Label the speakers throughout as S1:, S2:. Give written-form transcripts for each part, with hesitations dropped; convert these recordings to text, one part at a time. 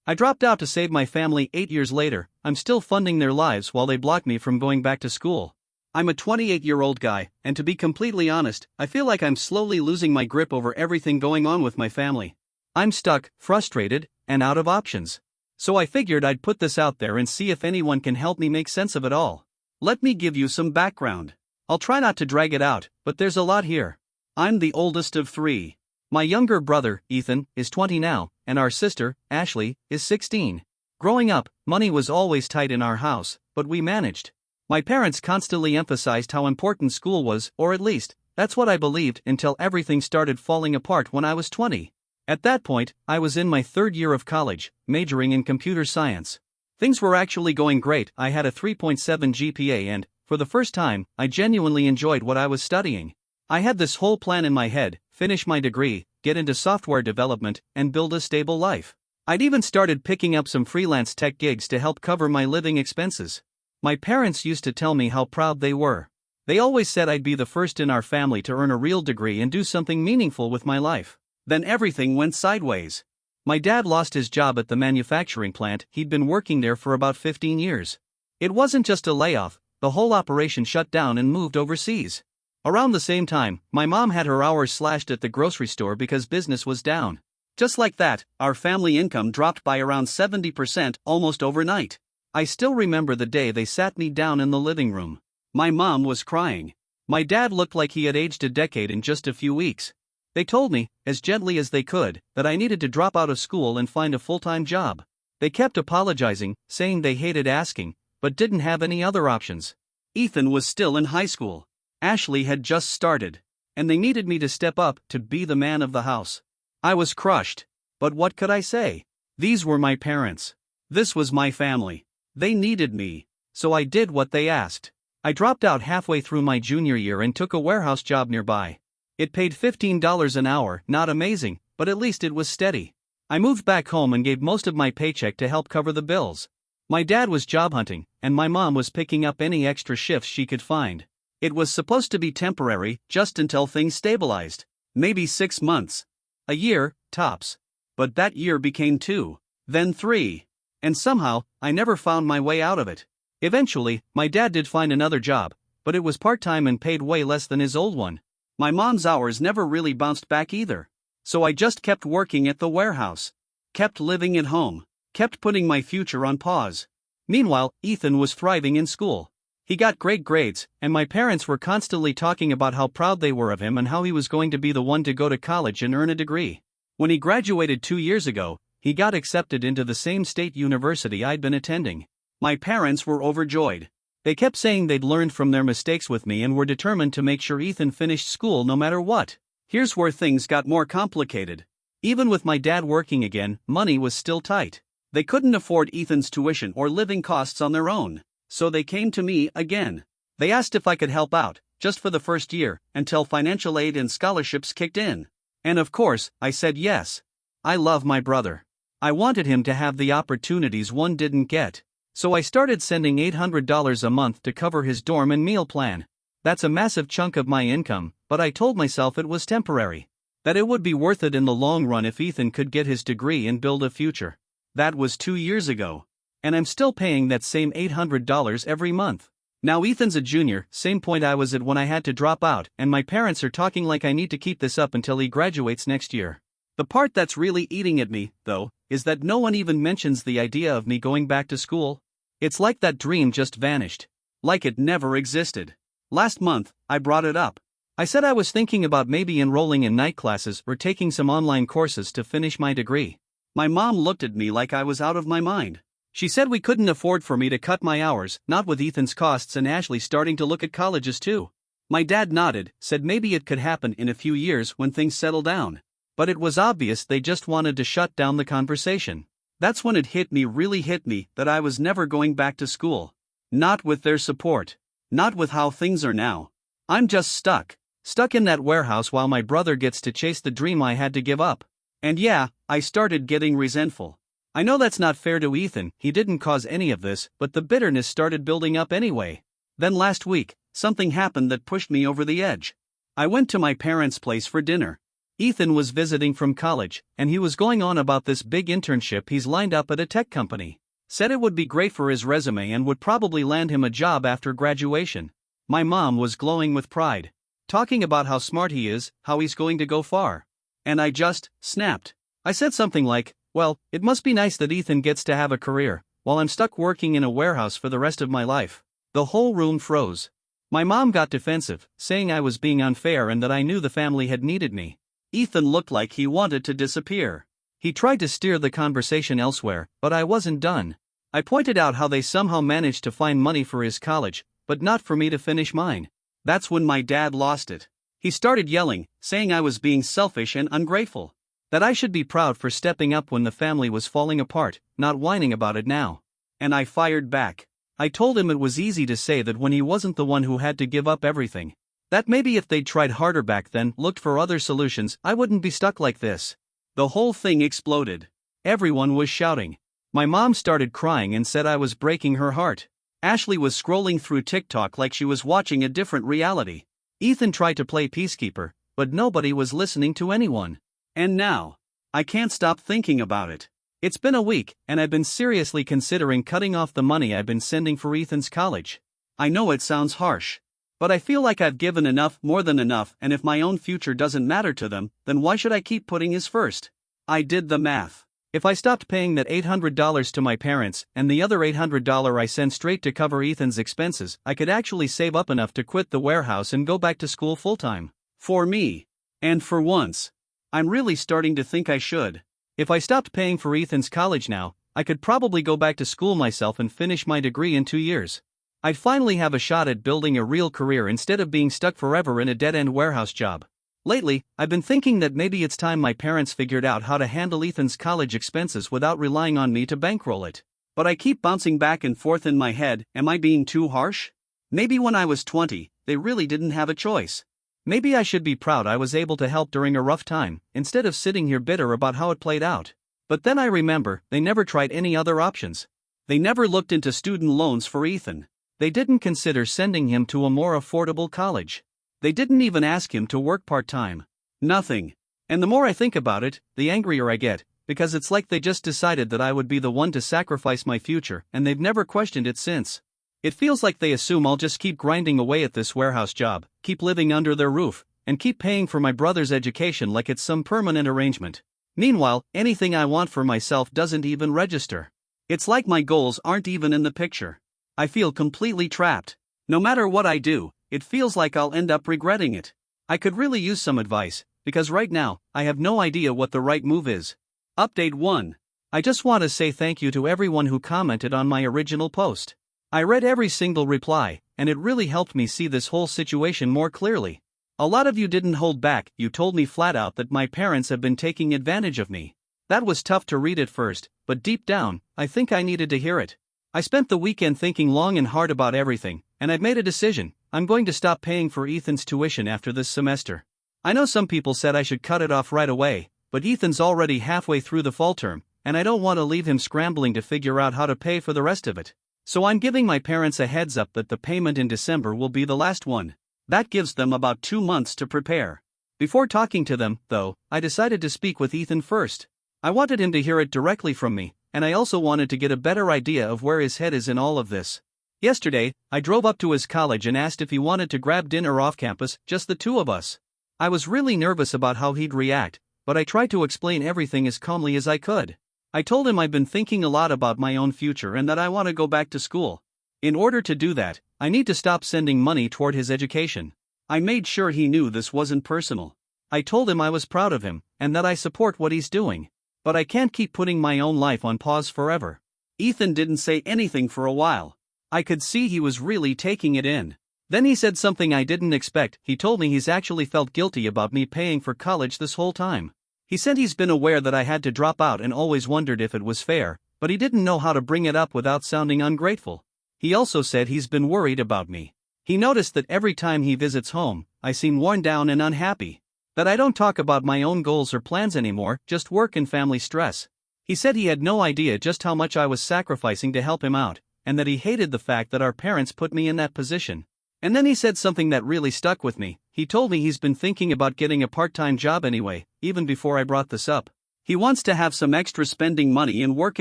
S1: I dropped out to save my family 8 years later. I'm still funding their lives while they block me from going back to school. I'm a 28-year-old guy, and to be completely honest, I feel like I'm slowly losing my grip over everything going on with my family. I'm stuck, frustrated, and out of options. So I figured I'd put this out there and see if anyone can help me make sense of it all. Let me give you some background. I'll try not to drag it out, but there's a lot here. I'm the oldest of 3. My younger brother, Ethan, is 20 now, and our sister, Ashley, is 16. Growing up, money was always tight in our house, but we managed. My parents constantly emphasized how important school was, or at least, that's what I believed until everything started falling apart when I was 20. At that point, I was in my 3rd year of college, majoring in computer science. Things were actually going great. I had a 3.7 GPA and, for the first time, I genuinely enjoyed what I was studying. I had this whole plan in my head: finish my degree, get into software development, and build a stable life. I'd even started picking up some freelance tech gigs to help cover my living expenses. My parents used to tell me how proud they were. They always said I'd be the first in our family to earn a real degree and do something meaningful with my life. Then everything went sideways. My dad lost his job at the manufacturing plant. He'd been working there for about 15 years. It wasn't just a layoff, the whole operation shut down and moved overseas. Around the same time, my mom had her hours slashed at the grocery store because business was down. Just like that, our family income dropped by around 70% almost overnight. I still remember the day they sat me down in the living room. My mom was crying. My dad looked like he had aged a decade in just a few weeks. They told me, as gently as they could, that I needed to drop out of school and find a full-time job. They kept apologizing, saying they hated asking, but didn't have any other options. Ethan was still in high school. Ashley had just started. And they needed me to step up to be the man of the house. I was crushed. But what could I say? These were my parents. This was my family. They needed me. So I did what they asked. I dropped out halfway through my junior year and took a warehouse job nearby. It paid $15 an hour, not amazing, but at least it was steady. I moved back home and gave most of my paycheck to help cover the bills. My dad was job hunting, and my mom was picking up any extra shifts she could find. It was supposed to be temporary, just until things stabilized. Maybe 6 months. A year, tops. But that year became 2. Then 3. And somehow, I never found my way out of it. Eventually, my dad did find another job, but it was part-time and paid way less than his old one. My mom's hours never really bounced back either. So I just kept working at the warehouse. Kept living at home. Kept putting my future on pause. Meanwhile, Ethan was thriving in school. He got great grades, and my parents were constantly talking about how proud they were of him and how he was going to be the one to go to college and earn a degree. When he graduated 2 years ago, he got accepted into the same state university I'd been attending. My parents were overjoyed. They kept saying they'd learned from their mistakes with me and were determined to make sure Ethan finished school no matter what. Here's where things got more complicated. Even with my dad working again, money was still tight. They couldn't afford Ethan's tuition or living costs on their own. So they came to me again. They asked if I could help out, just for the first year, until financial aid and scholarships kicked in. And of course, I said yes. I love my brother. I wanted him to have the opportunities one didn't get. So I started sending $800 a month to cover his dorm and meal plan. That's a massive chunk of my income, but I told myself it was temporary. That it would be worth it in the long run if Ethan could get his degree and build a future. That was 2 years ago. And I'm still paying that same $800 every month. Now Ethan's a junior, same point I was at when I had to drop out, and my parents are talking like I need to keep this up until he graduates next year. The part that's really eating at me, though, is that no one even mentions the idea of me going back to school. It's like that dream just vanished. Like it never existed. Last month, I brought it up. I said I was thinking about maybe enrolling in night classes or taking some online courses to finish my degree. My mom looked at me like I was out of my mind. She said we couldn't afford for me to cut my hours, not with Ethan's costs and Ashley starting to look at colleges too. My dad nodded, said maybe it could happen in a few years when things settle down. But it was obvious they just wanted to shut down the conversation. That's when it really hit me, that I was never going back to school. Not with their support. Not with how things are now. I'm just stuck. Stuck in that warehouse while my brother gets to chase the dream I had to give up. And yeah, I started getting resentful. I know that's not fair to Ethan, he didn't cause any of this, but the bitterness started building up anyway. Then last week, something happened that pushed me over the edge. I went to my parents' place for dinner. Ethan was visiting from college, and he was going on about this big internship he's lined up at a tech company. Said it would be great for his resume and would probably land him a job after graduation. My mom was glowing with pride, talking about how smart he is, how he's going to go far. And I just snapped. I said something like, well, it must be nice that Ethan gets to have a career, while I'm stuck working in a warehouse for the rest of my life. The whole room froze. My mom got defensive, saying I was being unfair and that I knew the family had needed me. Ethan looked like he wanted to disappear. He tried to steer the conversation elsewhere, but I wasn't done. I pointed out how they somehow managed to find money for his college, but not for me to finish mine. That's when my dad lost it. He started yelling, saying I was being selfish and ungrateful. That I should be proud for stepping up when the family was falling apart, not whining about it now. And I fired back. I told him it was easy to say that when he wasn't the one who had to give up everything. That maybe if they'd tried harder back then, looked for other solutions, I wouldn't be stuck like this. The whole thing exploded. Everyone was shouting. My mom started crying and said I was breaking her heart. Ashley was scrolling through TikTok like she was watching a different reality. Ethan tried to play peacekeeper, but nobody was listening to anyone. And now, I can't stop thinking about it. It's been a week, and I've been seriously considering cutting off the money I've been sending for Ethan's college. I know it sounds harsh, but I feel like I've given enough, more than enough, and if my own future doesn't matter to them, then why should I keep putting his first? I did the math. If I stopped paying that $800 to my parents, and the other $800 I sent straight to cover Ethan's expenses, I could actually save up enough to quit the warehouse and go back to school full-time. For me. And for once, I'm really starting to think I should. If I stopped paying for Ethan's college now, I could probably go back to school myself and finish my degree in 2 years. I'd finally have a shot at building a real career instead of being stuck forever in a dead-end warehouse job. Lately, I've been thinking that maybe it's time my parents figured out how to handle Ethan's college expenses without relying on me to bankroll it. But I keep bouncing back and forth in my head, am I being too harsh? Maybe when I was 20, they really didn't have a choice. Maybe I should be proud I was able to help during a rough time, instead of sitting here bitter about how it played out. But then I remember, they never tried any other options. They never looked into student loans for Ethan. They didn't consider sending him to a more affordable college. They didn't even ask him to work part-time. Nothing. And the more I think about it, the angrier I get, because it's like they just decided that I would be the one to sacrifice my future, and they've never questioned it since. It feels like they assume I'll just keep grinding away at this warehouse job, keep living under their roof, and keep paying for my brother's education like it's some permanent arrangement. Meanwhile, anything I want for myself doesn't even register. It's like my goals aren't even in the picture. I feel completely trapped. No matter what I do, it feels like I'll end up regretting it. I could really use some advice, because right now, I have no idea what the right move is. Update 1. I just want to say thank you to everyone who commented on my original post. I read every single reply, and it really helped me see this whole situation more clearly. A lot of you didn't hold back, you told me flat out that my parents have been taking advantage of me. That was tough to read at first, but deep down, I think I needed to hear it. I spent the weekend thinking long and hard about everything, and I've made a decision. I'm going to stop paying for Ethan's tuition after this semester. I know some people said I should cut it off right away, but Ethan's already halfway through the fall term, and I don't want to leave him scrambling to figure out how to pay for the rest of it. So I'm giving my parents a heads up that the payment in December will be the last one. That gives them about 2 months to prepare. Before talking to them, though, I decided to speak with Ethan first. I wanted him to hear it directly from me, and I also wanted to get a better idea of where his head is in all of this. Yesterday, I drove up to his college and asked if he wanted to grab dinner off campus, just the two of us. I was really nervous about how he'd react, but I tried to explain everything as calmly as I could. I told him I've been thinking a lot about my own future and that I want to go back to school. In order to do that, I need to stop sending money toward his education. I made sure he knew this wasn't personal. I told him I was proud of him, and that I support what he's doing. But I can't keep putting my own life on pause forever. Ethan didn't say anything for a while. I could see he was really taking it in. Then he said something I didn't expect. He told me he's actually felt guilty about me paying for college this whole time. He said he's been aware that I had to drop out and always wondered if it was fair, but he didn't know how to bring it up without sounding ungrateful. He also said he's been worried about me. He noticed that every time he visits home, I seem worn down and unhappy. That I don't talk about my own goals or plans anymore, just work and family stress. He said he had no idea just how much I was sacrificing to help him out, and that he hated the fact that our parents put me in that position. And then he said something that really stuck with me. he told me he's been thinking about getting a part-time job anyway, even before I brought this up. He wants to have some extra spending money and work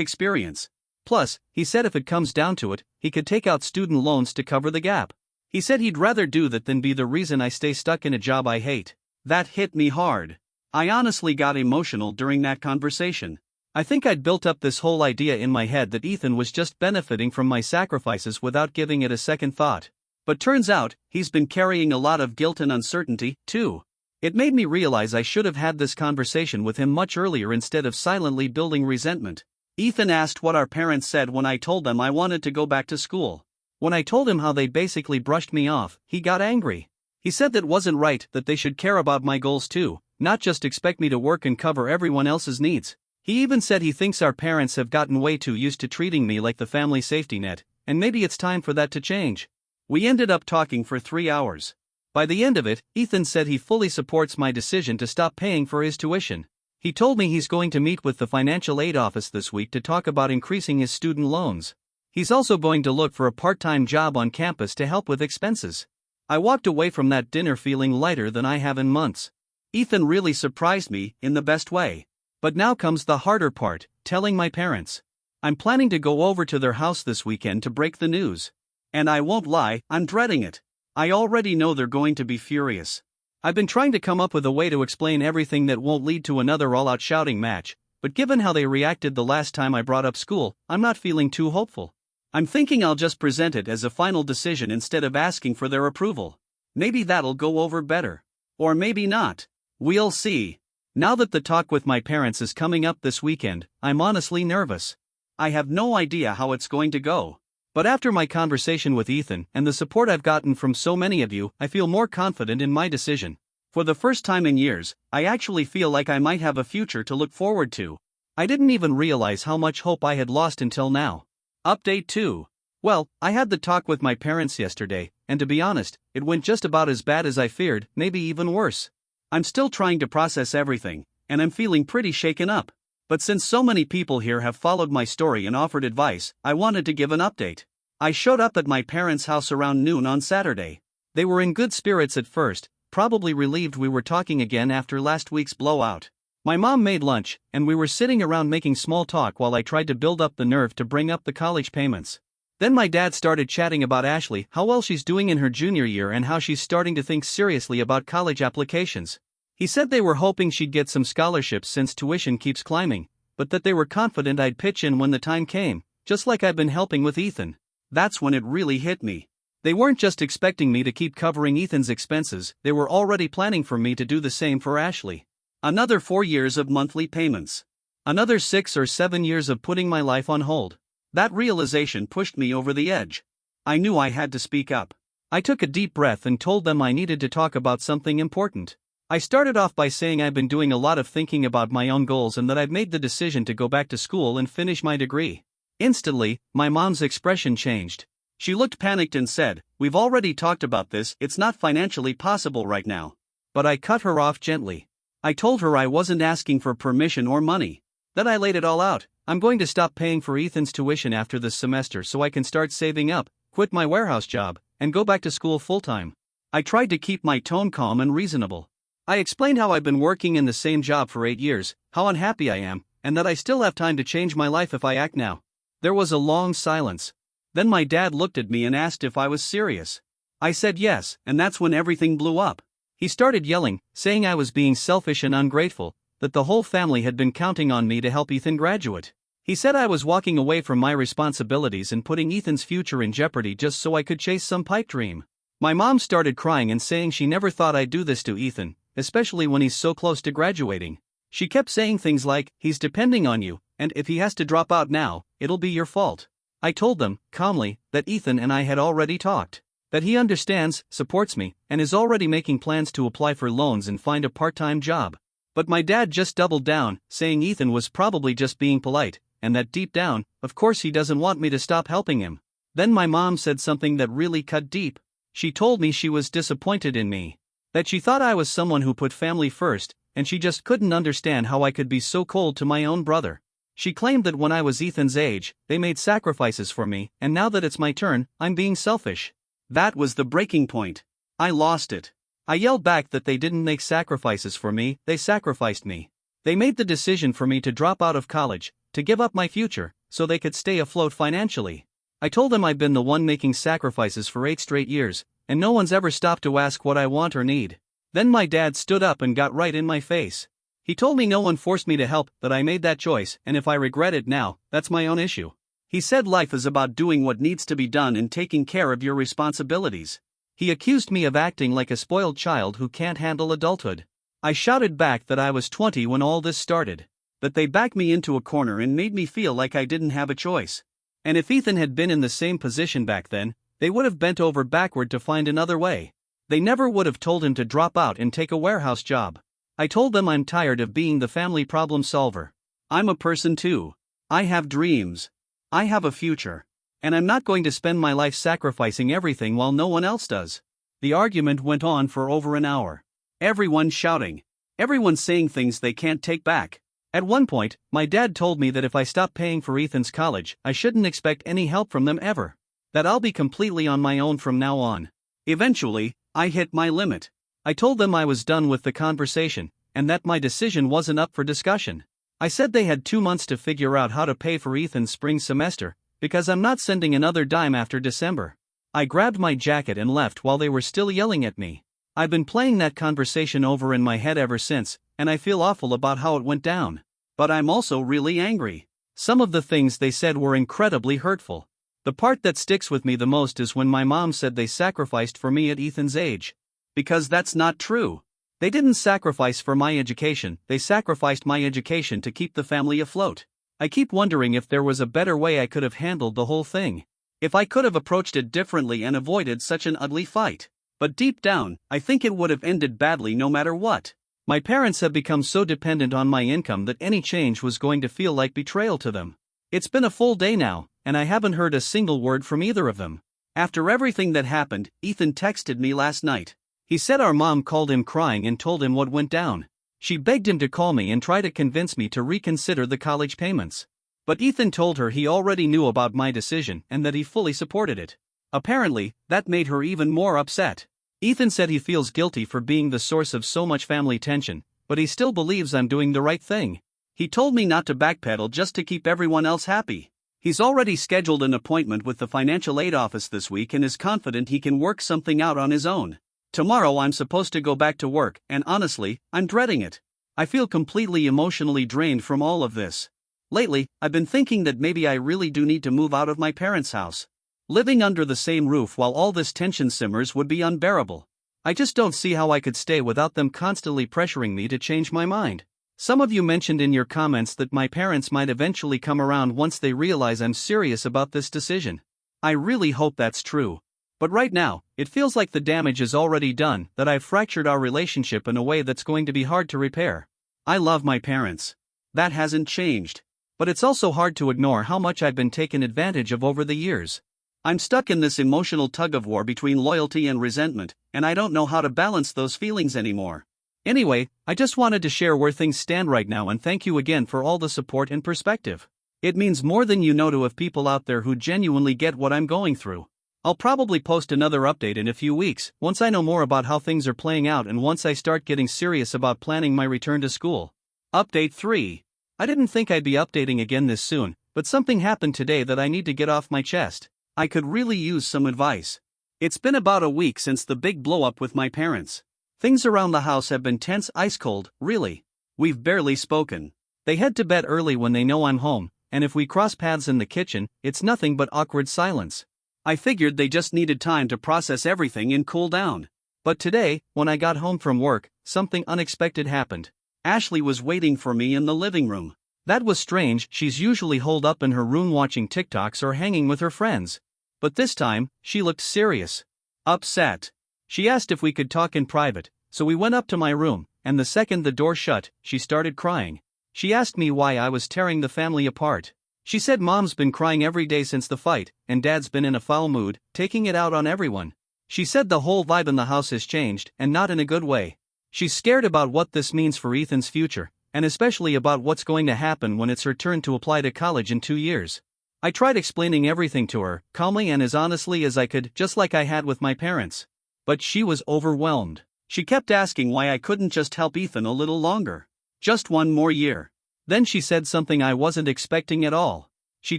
S1: experience. Plus, he said if it comes down to it, he could take out student loans to cover the gap. He said he'd rather do that than be the reason I stay stuck in a job I hate. That hit me hard. I honestly got emotional during that conversation. I think I'd built up this whole idea in my head that Ethan was just benefiting from my sacrifices without giving it a second thought. But turns out, he's been carrying a lot of guilt and uncertainty, too. It made me realize I should have had this conversation with him much earlier instead of silently building resentment. Ethan asked what our parents said when I told them I wanted to go back to school. When I told him how they basically brushed me off, he got angry. He said that wasn't right, that they should care about my goals too, not just expect me to work and cover everyone else's needs. He even said he thinks our parents have gotten way too used to treating me like the family safety net, and maybe it's time for that to change. We ended up talking for 3 hours. By the end of it, Ethan said he fully supports my decision to stop paying for his tuition. He told me he's going to meet with the financial aid office this week to talk about increasing his student loans. He's also going to look for a part-time job on campus to help with expenses. I walked away from that dinner feeling lighter than I have in months. Ethan really surprised me in the best way. But now comes the harder part, telling my parents. I'm planning to go over to their house this weekend to break the news. And I won't lie, I'm dreading it. I already know they're going to be furious. I've been trying to come up with a way to explain everything that won't lead to another all-out shouting match, but given how they reacted the last time I brought up school, I'm not feeling too hopeful. I'm thinking I'll just present it as a final decision instead of asking for their approval. Maybe that'll go over better. Or maybe not. We'll see. Now that the talk with my parents is coming up this weekend, I'm honestly nervous. I have no idea how it's going to go. But after my conversation with Ethan and the support I've gotten from so many of you, I feel more confident in my decision. For the first time in years, I actually feel like I might have a future to look forward to. I didn't even realize how much hope I had lost until now. Update 2. Well, I had the talk with my parents yesterday, and to be honest, it went just about as bad as I feared, maybe even worse. I'm still trying to process everything, and I'm feeling pretty shaken up. But since so many people here have followed my story and offered advice, I wanted to give an update. I showed up at my parents' house around noon on Saturday. They were in good spirits at first, probably relieved we were talking again after last week's blowout. My mom made lunch, and we were sitting around making small talk while I tried to build up the nerve to bring up the college payments. Then my dad started chatting about Ashley, how well she's doing in her junior year and how she's starting to think seriously about college applications. He said they were hoping she'd get some scholarships since tuition keeps climbing, but that they were confident I'd pitch in when the time came, just like I've been helping with Ethan. That's when it really hit me. They weren't just expecting me to keep covering Ethan's expenses, they were already planning for me to do the same for Ashley. Another 4 years of monthly payments. Another 6 or 7 years of putting my life on hold. That realization pushed me over the edge. I knew I had to speak up. I took a deep breath and told them I needed to talk about something important. I started off by saying I've been doing a lot of thinking about my own goals and that I've made the decision to go back to school and finish my degree. Instantly, my mom's expression changed. She looked panicked and said, "We've already talked about this, it's not financially possible right now." But I cut her off gently. I told her I wasn't asking for permission or money. Then I laid it all out. I'm going to stop paying for Ethan's tuition after this semester so I can start saving up, quit my warehouse job, and go back to school full-time. I tried to keep my tone calm and reasonable. I explained how I've been working in the same job for 8 years, how unhappy I am, and that I still have time to change my life if I act now. There was a long silence. Then my dad looked at me and asked if I was serious. I said yes, and that's when everything blew up. He started yelling, saying I was being selfish and ungrateful, that the whole family had been counting on me to help Ethan graduate. He said I was walking away from my responsibilities and putting Ethan's future in jeopardy just so I could chase some pipe dream. My mom started crying and saying she never thought I'd do this to Ethan, especially when he's so close to graduating. She kept saying things like, "He's depending on you, and if he has to drop out now, it'll be your fault." I told them, calmly, that Ethan and I had already talked. That he understands, supports me, and is already making plans to apply for loans and find a part-time job. But my dad just doubled down, saying Ethan was probably just being polite, and that deep down, of course he doesn't want me to stop helping him. Then my mom said something that really cut deep. She told me she was disappointed in me. That she thought I was someone who put family first, and she just couldn't understand how I could be so cold to my own brother. She claimed that when I was Ethan's age, they made sacrifices for me, and now that it's my turn, I'm being selfish. That was the breaking point. I lost it. I yelled back that they didn't make sacrifices for me, they sacrificed me. They made the decision for me to drop out of college, to give up my future, so they could stay afloat financially. I told them I've been the one making sacrifices for 8 straight years, and no one's ever stopped to ask what I want or need. Then my dad stood up and got right in my face. He told me no one forced me to help, that I made that choice, and if I regret it now, that's my own issue. He said life is about doing what needs to be done and taking care of your responsibilities. He accused me of acting like a spoiled child who can't handle adulthood. I shouted back that I was 20 when all this started, that they backed me into a corner and made me feel like I didn't have a choice. And if Ethan had been in the same position back then, they would have bent over backward to find another way. They never would have told him to drop out and take a warehouse job. I told them I'm tired of being the family problem solver. I'm a person too. I have dreams. I have a future. And I'm not going to spend my life sacrificing everything while no one else does. The argument went on for over an hour. Everyone shouting. Everyone saying things they can't take back. At one point, my dad told me that if I stopped paying for Ethan's college, I shouldn't expect any help from them ever. That I'll be completely on my own from now on. Eventually, I hit my limit. I told them I was done with the conversation, and that my decision wasn't up for discussion. I said they had 2 months to figure out how to pay for Ethan's spring semester, because I'm not sending another dime after December. I grabbed my jacket and left while they were still yelling at me. I've been playing that conversation over in my head ever since, and I feel awful about how it went down. But I'm also really angry. Some of the things they said were incredibly hurtful. The part that sticks with me the most is when my mom said they sacrificed for me at Ethan's age. Because that's not true. They didn't sacrifice for my education, they sacrificed my education to keep the family afloat. I keep wondering if there was a better way I could have handled the whole thing. If I could have approached it differently and avoided such an ugly fight. But deep down, I think it would have ended badly no matter what. My parents have become so dependent on my income that any change was going to feel like betrayal to them. It's been a full day now, and I haven't heard a single word from either of them. After everything that happened, Ethan texted me last night. He said our mom called him crying and told him what went down. She begged him to call me and try to convince me to reconsider the college payments. But Ethan told her he already knew about my decision and that he fully supported it. Apparently, that made her even more upset. Ethan said he feels guilty for being the source of so much family tension, but he still believes I'm doing the right thing. He told me not to backpedal just to keep everyone else happy. He's already scheduled an appointment with the financial aid office this week and is confident he can work something out on his own. Tomorrow I'm supposed to go back to work, and honestly, I'm dreading it. I feel completely emotionally drained from all of this. Lately, I've been thinking that maybe I really do need to move out of my parents' house. Living under the same roof while all this tension simmers would be unbearable. I just don't see how I could stay without them constantly pressuring me to change my mind. Some of you mentioned in your comments that my parents might eventually come around once they realize I'm serious about this decision. I really hope that's true. But right now, it feels like the damage is already done, that I've fractured our relationship in a way that's going to be hard to repair. I love my parents. That hasn't changed. But it's also hard to ignore how much I've been taken advantage of over the years. I'm stuck in this emotional tug-of-war between loyalty and resentment, and I don't know how to balance those feelings anymore. Anyway, I just wanted to share where things stand right now and thank you again for all the support and perspective. It means more than you know to have people out there who genuinely get what I'm going through. I'll probably post another update in a few weeks, once I know more about how things are playing out and once I start getting serious about planning my return to school. Update 3. I didn't think I'd be updating again this soon, but something happened today that I need to get off my chest. I could really use some advice. It's been about a week since the big blow-up with my parents. Things around the house have been tense, ice cold, really. We've barely spoken. They head to bed early when they know I'm home, and if we cross paths in the kitchen, it's nothing but awkward silence. I figured they just needed time to process everything and cool down. But today, when I got home from work, something unexpected happened. Ashley was waiting for me in the living room. That was strange, she's usually holed up in her room watching TikToks or hanging with her friends. But this time, she looked serious. Upset. She asked if we could talk in private, so we went up to my room, and the second the door shut, she started crying. She asked me why I was tearing the family apart. She said Mom's been crying every day since the fight, and Dad's been in a foul mood, taking it out on everyone. She said the whole vibe in the house has changed, and not in a good way. She's scared about what this means for Ethan's future, and especially about what's going to happen when it's her turn to apply to college in 2 years. I tried explaining everything to her, calmly and as honestly as I could, just like I had with my parents. But she was overwhelmed. She kept asking why I couldn't just help Ethan a little longer. Just one more year. Then she said something I wasn't expecting at all. She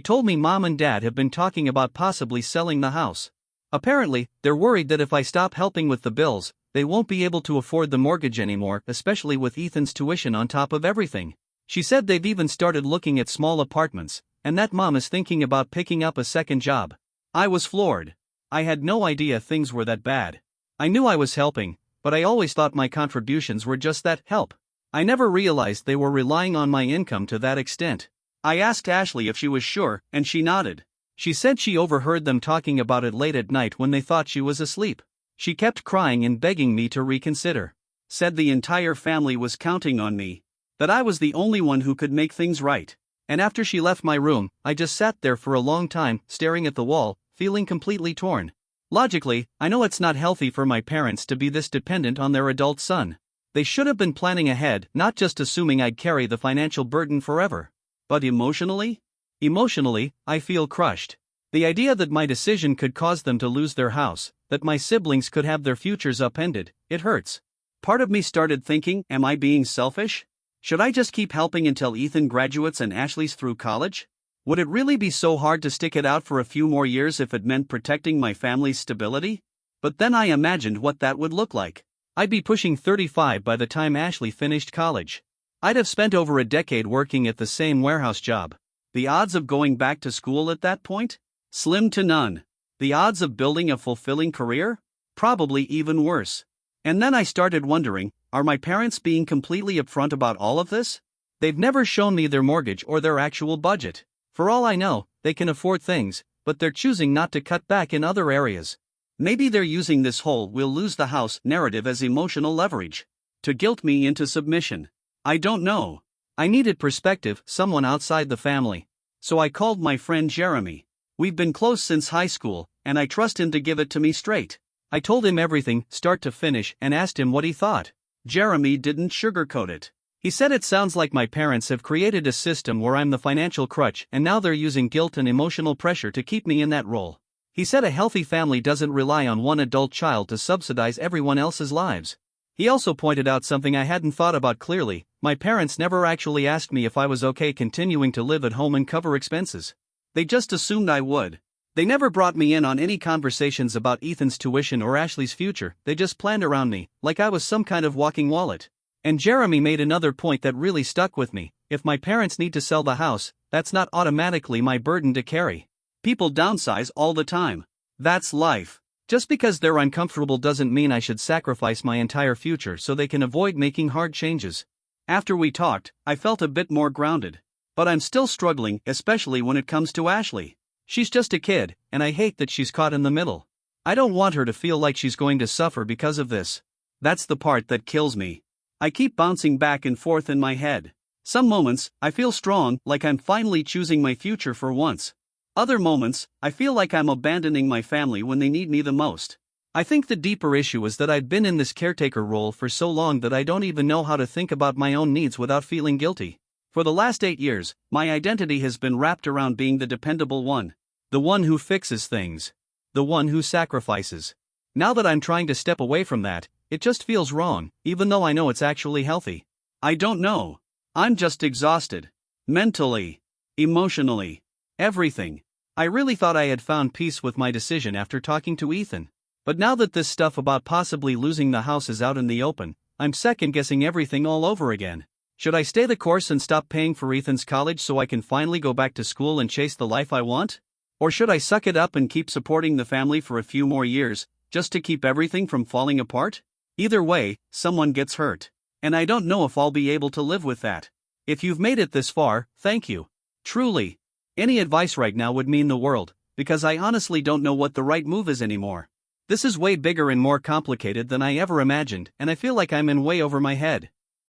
S1: told me Mom and Dad have been talking about possibly selling the house. Apparently, they're worried that if I stop helping with the bills, they won't be able to afford the mortgage anymore, especially with Ethan's tuition on top of everything. She said they've even started looking at small apartments, and that Mom is thinking about picking up a second job. I was floored. I had no idea things were that bad. I knew I was helping, but I always thought my contributions were just that, help. I never realized they were relying on my income to that extent. I asked Ashley if she was sure, and she nodded. She said she overheard them talking about it late at night when they thought she was asleep. She kept crying and begging me to reconsider. Said the entire family was counting on me. That I was the only one who could make things right. And after she left my room, I just sat there for a long time, staring at the wall, feeling completely torn. Logically, I know it's not healthy for my parents to be this dependent on their adult son. They should have been planning ahead, not just assuming I'd carry the financial burden forever. But emotionally? Emotionally, I feel crushed. The idea that my decision could cause them to lose their house, that my siblings could have their futures upended, it hurts. Part of me started thinking, am I being selfish? Should I just keep helping until Ethan graduates and Ashley's through college? Would it really be so hard to stick it out for a few more years if it meant protecting my family's stability? But then I imagined what that would look like. I'd be pushing 35 by the time Ashley finished college. I'd have spent over a decade working at the same warehouse job. The odds of going back to school at that point? Slim to none. The odds of building a fulfilling career? Probably even worse. And then I started wondering, are my parents being completely upfront about all of this? They've never shown me their mortgage or their actual budget. For all I know, they can afford things, but they're choosing not to cut back in other areas. Maybe they're using this whole "we'll lose the house" narrative as emotional leverage. To guilt me into submission. I don't know. I needed perspective, someone outside the family. So I called my friend Jeremy. We've been close since high school, and I trust him to give it to me straight. I told him everything, start to finish, and asked him what he thought. Jeremy didn't sugarcoat it. He said it sounds like my parents have created a system where I'm the financial crutch and now they're using guilt and emotional pressure to keep me in that role. He said a healthy family doesn't rely on one adult child to subsidize everyone else's lives. He also pointed out something I hadn't thought about clearly. My parents never actually asked me if I was okay continuing to live at home and cover expenses. They just assumed I would. They never brought me in on any conversations about Ethan's tuition or Ashley's future, they just planned around me, like I was some kind of walking wallet. And Jeremy made another point that really stuck with me. If my parents need to sell the house, that's not automatically my burden to carry. People downsize all the time. That's life. Just because they're uncomfortable doesn't mean I should sacrifice my entire future so they can avoid making hard changes. After we talked, I felt a bit more grounded. But I'm still struggling, especially when it comes to Ashley. She's just a kid, and I hate that she's caught in the middle. I don't want her to feel like she's going to suffer because of this. That's the part that kills me. I keep bouncing back and forth in my head. Some moments, I feel strong, like I'm finally choosing my future for once. Other moments, I feel like I'm abandoning my family when they need me the most. I think the deeper issue is that I've been in this caretaker role for so long that I don't even know how to think about my own needs without feeling guilty. For the last 8 years, my identity has been wrapped around being the dependable one. The one who fixes things. The one who sacrifices. Now that I'm trying to step away from that, it just feels wrong, even though I know it's actually healthy. I don't know. I'm just exhausted. Mentally. Emotionally. Everything. I really thought I had found peace with my decision after talking to Ethan. But now that this stuff about possibly losing the house is out in the open, I'm second-guessing everything all over again. Should I stay the course and stop paying for Ethan's college so I can finally go back to school and chase the life I want? Or should I suck it up and keep supporting the family for a few more years, just to keep everything from falling apart? Either way, someone gets hurt. And I don't know if I'll be able to live with that. If you've made it this far, thank you. Truly. Any advice right now would mean the world, because I honestly don't know what the right move is anymore. This is way bigger and more complicated than I ever imagined, and I feel like I'm in way over my head.